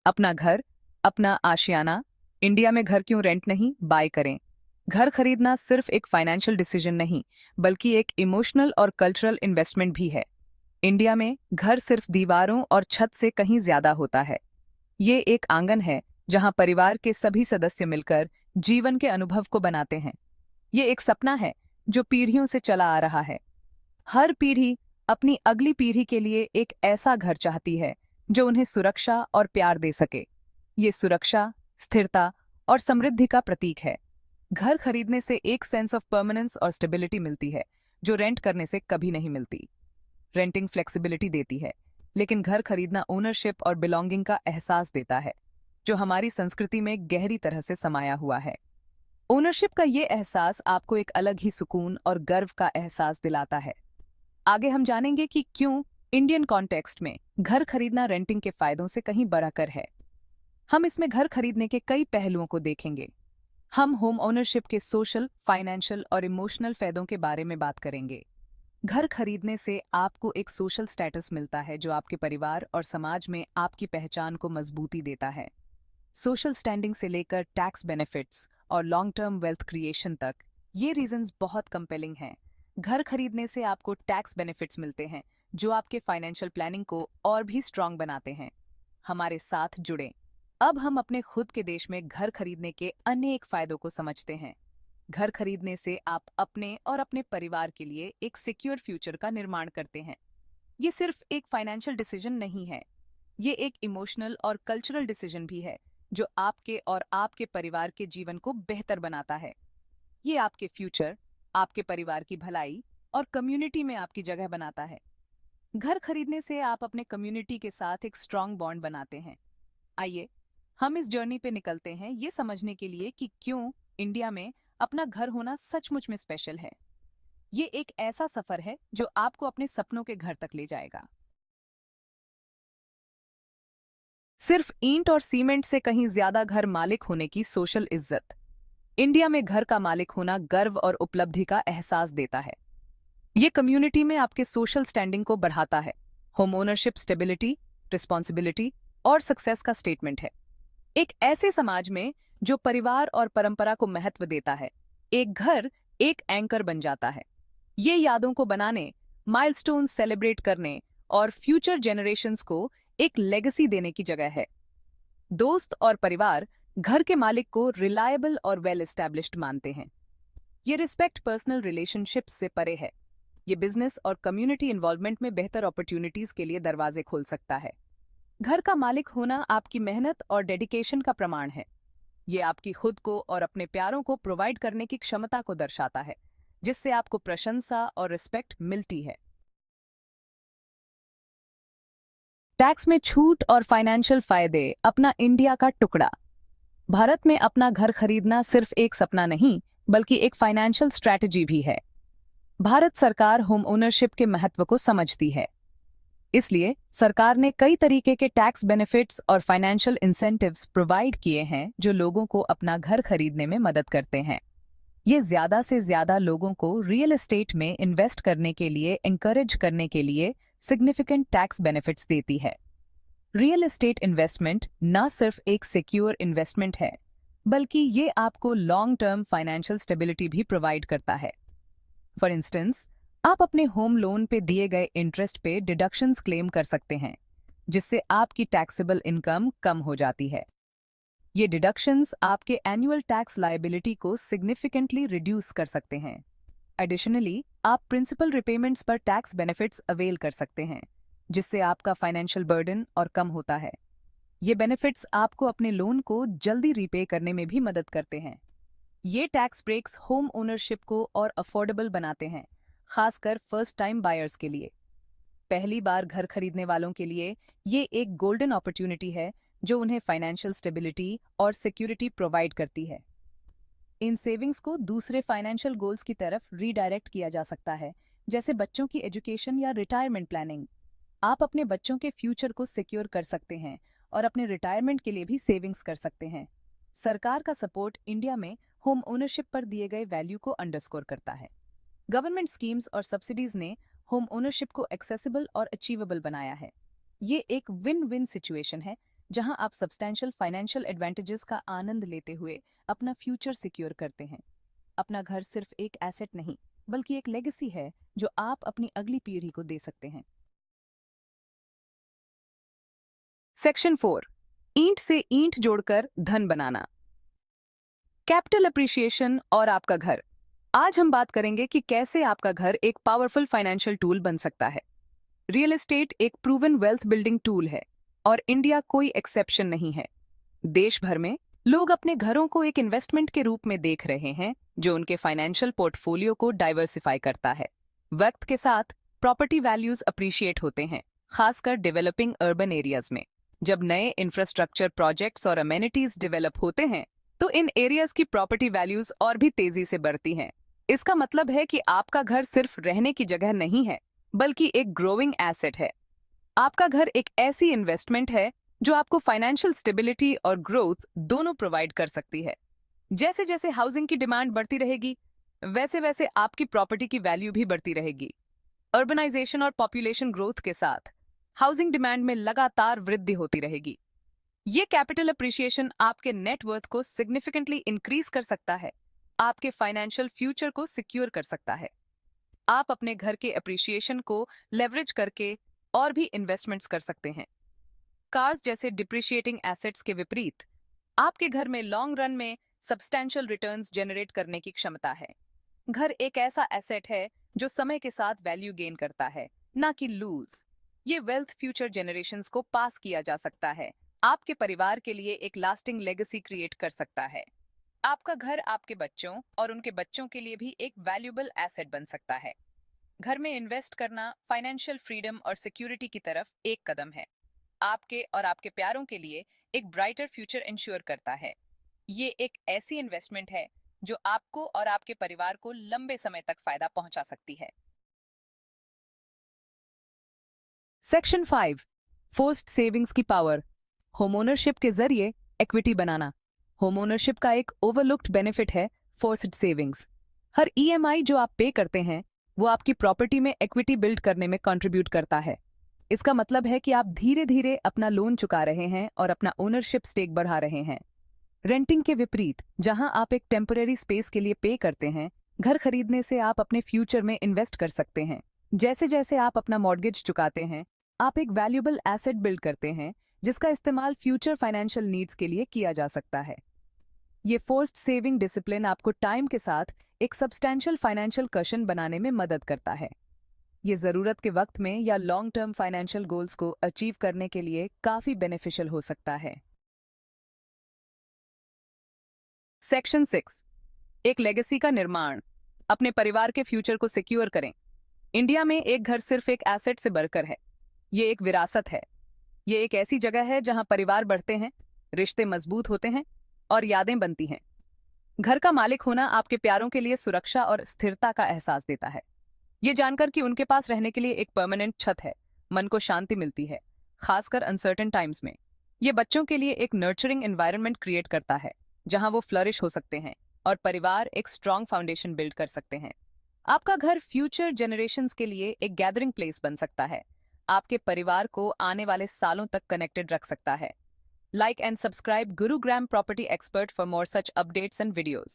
अपना घर, अपना आशियाना। इंडिया में घर क्यों रेंट नहीं, बाय करें। घर खरीदना सिर्फ एक फाइनेंशियल डिसीजन नहीं, बल्कि एक इमोशनल और कल्चरल इन्वेस्टमेंट भी है। इंडिया में घर सिर्फ दीवारों और छत से कहीं ज्यादा होता है। ये एक आंगन है जहां परिवार के सभी सदस्य मिलकर जीवन के अनुभव को बनाते हैं। ये एक सपना है जो पीढ़ियों से चला आ रहा है। हर पीढ़ी अपनी अगली पीढ़ी के लिए एक ऐसा घर चाहती है जो उन्हें सुरक्षा और प्यार दे सके। ये सुरक्षा, स्थिरता और समृद्धि का प्रतीक है। घर खरीदने से एक सेंस ऑफ परमानेंस और स्टेबिलिटी मिलती है जो रेंट करने से कभी नहीं मिलती। रेंटिंग फ्लेक्सिबिलिटी देती है, लेकिन घर खरीदना ओनरशिप और बिलोंगिंग का एहसास देता है, जो हमारी संस्कृति में गहरी तरह से समाया हुआ है। ओनरशिप का ये एहसास आपको एक अलग ही सुकून और गर्व का एहसास दिलाता है। आगे हम जानेंगे कि क्यों इंडियन कॉन्टेक्स्ट में घर खरीदना रेंटिंग के फायदों से कहीं बढ़कर है। हम इसमें घर खरीदने के कई पहलुओं को देखेंगे। हम होम ओनरशिप के सोशल, फाइनेंशियल और इमोशनल फायदों के बारे में बात करेंगे। घर खरीदने से आपको एक सोशल स्टेटस मिलता है जो आपके परिवार और समाज में आपकी पहचान को मजबूती देता है। सोशल स्टैंडिंग से लेकर टैक्स बेनिफिट्स और लॉन्ग टर्म वेल्थ क्रिएशन तक, ये रीजंस बहुत कंपेलिंग हैं। घर खरीदने से आपको टैक्स बेनिफिट्स मिलते हैं जो आपके फाइनेंशियल प्लानिंग को और भी स्ट्रांग बनाते हैं। हमारे साथ जुड़ें। अब हम अपने खुद के देश में घर खरीदने के अनेक फायदों को समझते हैं। घर खरीदने से आप अपने और अपने परिवार के लिए एक सिक्योर फ्यूचर का निर्माण करते हैं। ये सिर्फ एक फाइनेंशियल डिसीजन नहीं है, ये एक इमोशनल और कल्चरल डिसीजन भी है जो आपके और आपके परिवार के जीवन को बेहतर बनाता है। ये आपके फ्यूचर, आपके परिवार की भलाई और कम्युनिटी में आपकी जगह बनाता है। घर खरीदने से आप अपने कम्युनिटी के साथ एक स्ट्रांग बॉन्ड बनाते हैं। आइए हम इस जर्नी पे निकलते हैं, ये समझने के लिए कि क्यों इंडिया में अपना घर होना सचमुच में स्पेशल है। ये एक ऐसा सफर है जो आपको अपने सपनों के घर तक ले जाएगा। सिर्फ ईंट और सीमेंट से कहीं ज्यादा घर मालिक होने की सोशल इज्जत। इंडिया में घर का मालिक होना गर्व और उपलब्धि का एहसास देता है। ये कम्युनिटी में आपके सोशल स्टैंडिंग को बढ़ाता है। होम ओनरशिप स्टेबिलिटी, रिस्पॉन्सिबिलिटी और सक्सेस का स्टेटमेंट है। एक ऐसे समाज में जो परिवार और परंपरा को महत्व देता है, एक घर एक एंकर बन जाता है। ये यादों को बनाने, माइलस्टोन सेलिब्रेट करने और फ्यूचर जनरेशंस को एक लेगेसी देने की जगह है। दोस्त और परिवार घर के मालिक को रिलायबल और वेल एस्टैब्लिश्ड मानते हैं। ये रिस्पेक्ट पर्सनल रिलेशनशिप्स से परे है। ये बिजनेस और कम्युनिटी इन्वॉल्वमेंट में बेहतर अपॉर्चुनिटीज के लिए दरवाजे खोल सकता है। घर का मालिक होना आपकी मेहनत और डेडिकेशन का प्रमाण है। ये आपकी खुद को और अपने प्यारों को प्रोवाइड करने की क्षमता को दर्शाता है, जिससे आपको प्रशंसा और रिस्पेक्ट मिलती है। टैक्स में छूट और फाइनेंशियल फायदे। अपना इंडिया का टुकड़ा। भारत में अपना घर खरीदना सिर्फ एक सपना नहीं, बल्कि एक फाइनेंशियल स्ट्रैटेजी भी है। भारत सरकार होम ओनरशिप के महत्व को समझती है। इसलिए सरकार ने कई तरीके के टैक्स बेनिफिट्स और फाइनेंशियल इंसेंटिव्स प्रोवाइड किए हैं जो लोगों को अपना घर खरीदने में मदद करते हैं। ये ज्यादा से ज्यादा लोगों को रियल एस्टेट में इन्वेस्ट करने के लिए एनकरेज करने के लिए सिग्निफिकेंट टैक्स बेनिफिट्स देती है। रियल एस्टेट इन्वेस्टमेंट न सिर्फ एक सिक्योर इन्वेस्टमेंट है, बल्कि ये आपको लॉन्ग टर्म फाइनेंशियल स्टेबिलिटी भी प्रोवाइड करता है। फॉर इंस्टेंस, आप अपने होम लोन पे दिए गए इंटरेस्ट पे डिडक्शंस क्लेम कर सकते हैं, जिससे आपकी टैक्सेबल इनकम कम हो जाती है। ये डिडक्शंस आपके एनुअल टैक्स लायबिलिटी को सिग्निफिकेंटली रिड्यूस कर सकते हैं। एडिशनली, आप प्रिंसिपल रिपेमेंट्स पर टैक्स बेनिफिट्स अवेल कर सकते हैं, जिससे आपका फाइनेंशियल बर्डन और कम होता है। ये बेनिफिट्स आपको अपने लोन को जल्दी रीपे करने में भी मदद करते हैं। ये टैक्स ब्रेक्स होम ओनरशिप को और अफोर्डेबल बनाते हैं, खासकर फर्स्ट टाइम बायर्स के लिए। पहली बार घर खरीदने वालों के लिए ये एक गोल्डन अपॉर्चुनिटी है जो उन्हें फाइनेंशियल स्टेबिलिटी और सिक्योरिटी प्रोवाइड करती है। इन सेविंग्स को दूसरे फाइनेंशियल गोल्स की तरफ रीडायरेक्ट किया जा सकता है, जैसे बच्चों की एजुकेशन या रिटायरमेंट प्लानिंग। आप अपने बच्चों के फ्यूचर को सिक्योर कर सकते हैं और अपने रिटायरमेंट के लिए भी सेविंग्स कर सकते हैं। सरकार का सपोर्ट इंडिया में होम ओनरशिप पर दिए गए वैल्यू को अंडरस्कोर करता है। गवर्नमेंट स्कीम्स और सब्सिडीज ने होम ओनरशिप को एक्सेसिबल और अचीवेबल बनाया है। ये एक विन विन सिचुएशन है जहां आप सब्सटैंशियल फाइनेंशियल एडवांटेजेस का आनंद लेते हुए अपना फ्यूचर सिक्योर करते हैं। अपना घर सिर्फ एक एसेट नहीं, बल्कि एक लेगेसी है जो आप अपनी अगली पीढ़ी को दे सकते हैं। सेक्शन 4, ईंट से ईंट जोड़कर धन बनाना। कैपिटल अप्रिशिएशन और आपका घर। आज हम बात करेंगे कि कैसे आपका घर एक पावरफुल फाइनेंशियल टूल बन सकता है। रियल एस्टेट एक प्रूवन वेल्थ बिल्डिंग टूल है और इंडिया कोई एक्सेप्शन नहीं है। देश भर में लोग अपने घरों को एक इन्वेस्टमेंट के रूप में देख रहे हैं जो उनके फाइनेंशियल पोर्टफोलियो को डाइवर्सिफाई करता है। वक्त के साथ प्रॉपर्टी वैल्यूज अप्रिशिएट होते हैं, खासकर डेवलपिंग अर्बन एरियाज में। जब नए इंफ्रास्ट्रक्चर प्रोजेक्ट्स और अमेनिटीज डेवलप होते हैं तो इन एरियाज की प्रॉपर्टी वैल्यूज और भी तेजी से बढ़ती हैं। इसका मतलब है कि आपका घर सिर्फ रहने की जगह नहीं है, बल्कि एक ग्रोइंग एसेट है। आपका घर एक ऐसी इन्वेस्टमेंट है जो आपको फाइनेंशियल स्टेबिलिटी और ग्रोथ दोनों प्रोवाइड कर सकती है। जैसे जैसे हाउसिंग की डिमांड बढ़ती रहेगी, वैसे वैसे आपकी प्रॉपर्टी की वैल्यू भी बढ़ती रहेगी। अर्बनाइजेशन और पॉपुलेशन ग्रोथ के साथ हाउसिंग डिमांड में लगातार वृद्धि होती रहेगी। ये कैपिटल अप्रिशिएशन आपके नेटवर्थ को सिग्निफिकेंटली इंक्रीज कर सकता है, आपके फाइनेंशियल फ्यूचर को सिक्योर कर सकता है। आप अपने घर के अप्रिशिएशन को लेवरेज करके और भी इन्वेस्टमेंट्स कर सकते हैं। कार्स जैसे डिप्रिशिएटिंग एसेट्स के विपरीत आपके घर में लॉन्ग रन में सब्सटैंशियल रिटर्न्स जनरेट करने की क्षमता है। घर एक ऐसा एसेट है जो समय के साथ वैल्यू गेन करता है, ना कि लूज। ये वेल्थ फ्यूचर जनरेशंस को पास किया जा सकता है, आपके परिवार के लिए एक लास्टिंग लेगेसी क्रिएट कर सकता है। आपका घर आपके बच्चों और उनके बच्चों के लिए भी एक वैल्यूएबल एसेट बन सकता है। घर में इन्वेस्ट करना फाइनेंशियल फ्रीडम और सिक्योरिटी की तरफ एक कदम है। आपके और आपके प्यारों के लिए एक ब्राइटर फ्यूचर इंश्योर करता है। ये एक ऐसी इन्वेस्टमेंट है जो आपको और आपके परिवार को लंबे समय तक फायदा पहुंचा सकती है। सेक्शन 5, फोर्स्ड सेविंग्स की पावर। होम ओनरशिप के जरिए इक्विटी बनाना। होम ओनरशिप का एक ओवरलुक्ड बेनिफिट है फोर्स्ड सेविंग्स। हर ईएमआई जो आप पे करते हैं वो आपकी प्रॉपर्टी में इक्विटी बिल्ड करने में कंट्रीब्यूट करता है। इसका मतलब है कि आप धीरे धीरे अपना लोन चुका रहे हैं और अपना ओनरशिप स्टेक बढ़ा रहे हैं। रेंटिंग के विपरीत, जहां आप एक टेम्पररी स्पेस के लिए पे करते हैं, घर खरीदने से आप अपने फ्यूचर में इन्वेस्ट कर सकते हैं। जैसे जैसे आप अपना मॉर्गेज चुकाते हैं, आप एक वैल्यूएबल एसेट बिल्ड करते हैं जिसका इस्तेमाल फ्यूचर फाइनेंशियल नीड्स के लिए किया जा सकता है। ये फोर्स्ड सेविंग डिसिप्लिन आपको टाइम के साथ एक सब्सटैंशियल फाइनेंशियल कशन बनाने में मदद करता है। ये जरूरत के वक्त में या लॉन्ग टर्म फाइनेंशियल गोल्स को अचीव करने के लिए काफी बेनिफिशियल हो सकता है। सेक्शन 6, एक लेगेसी का निर्माण। अपने परिवार के फ्यूचर को सिक्योर करें। इंडिया में एक घर सिर्फ एक एसेट से बढ़कर है, ये एक विरासत है। ये एक ऐसी जगह है जहां परिवार बढ़ते हैं, रिश्ते मजबूत होते हैं और यादें बनती हैं। घर का मालिक होना आपके प्यारों के लिए सुरक्षा और स्थिरता का एहसास देता है। ये जानकर कि उनके पास रहने के लिए एक परमानेंट छत है, मन को शांति मिलती है, खासकर अनसर्टेन टाइम्स में। ये बच्चों के लिए एक नर्चरिंग एनवायरनमेंट क्रिएट करता है जहां वो फ्लरिश हो सकते हैं और परिवार एक स्ट्रांग फाउंडेशन बिल्ड कर सकते हैं। आपका घर फ्यूचर जनरेशंस के लिए एक गैदरिंग प्लेस बन सकता है, आपके परिवार को आने वाले सालों तक कनेक्टेड रख सकता है। Like and subscribe Gurugram Property Expert for more such updates and videos.